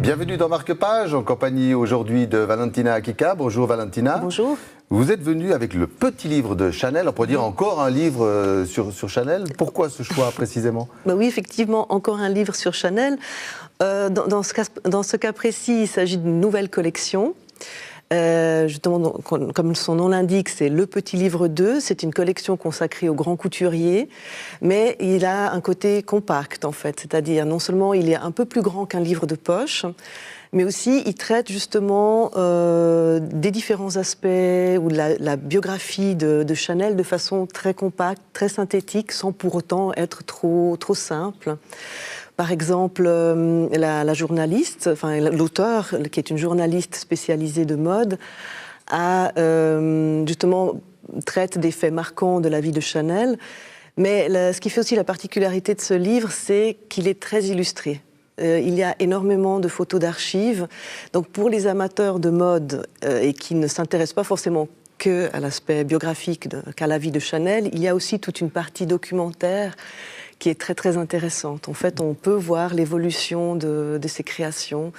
Bienvenue dans Marque-Page, en compagnie aujourd'hui de Valentina Akika. Bonjour Valentina. Bonjour. Vous êtes venue avec le petit livre de Chanel, on pourrait dire encore un livre sur Chanel. Pourquoi ce choix précisément? Oui, effectivement, encore un livre sur Chanel. Dans ce cas précis, il s'agit d'une nouvelle collection. Justement, comme son nom l'indique, c'est le petit livre 2, c'est une collection consacrée aux grands couturiers, mais il a un côté compact en fait, c'est-à-dire non seulement il est un peu plus grand qu'un livre de poche, mais aussi il traite justement des différents aspects ou de la biographie de Chanel de façon très compacte, très synthétique, sans pour autant être trop simple. Par exemple, la journaliste, enfin l'auteur, qui est une journaliste spécialisée de mode, justement traite des faits marquants de la vie de Chanel. Mais ce qui fait aussi la particularité de ce livre, c'est qu'il est très illustré. Il y a énormément de photos d'archives. Donc pour les amateurs de mode et qui ne s'intéressent pas forcément qu'à l'aspect biographique, qu'à la vie de Chanel, il y a aussi toute une partie documentaire qui est très intéressante. En fait, on peut voir l'évolution de ses créations,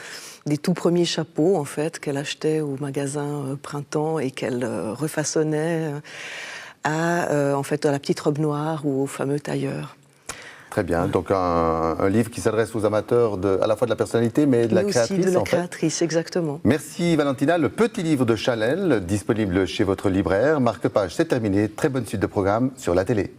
des tout premiers chapeaux en fait qu'elle achetait au magasin Printemps et qu'elle refaçonnait à la petite robe noire ou au fameux tailleur. Très bien, donc un livre qui s'adresse aux amateurs à la fois de la personnalité mais de la créatrice. Aussi de la créatrice, exactement. Merci Valentina, le petit livre de Chanel, disponible chez votre libraire. Marque-Page, c'est terminé. Très bonne suite de programme sur la télé.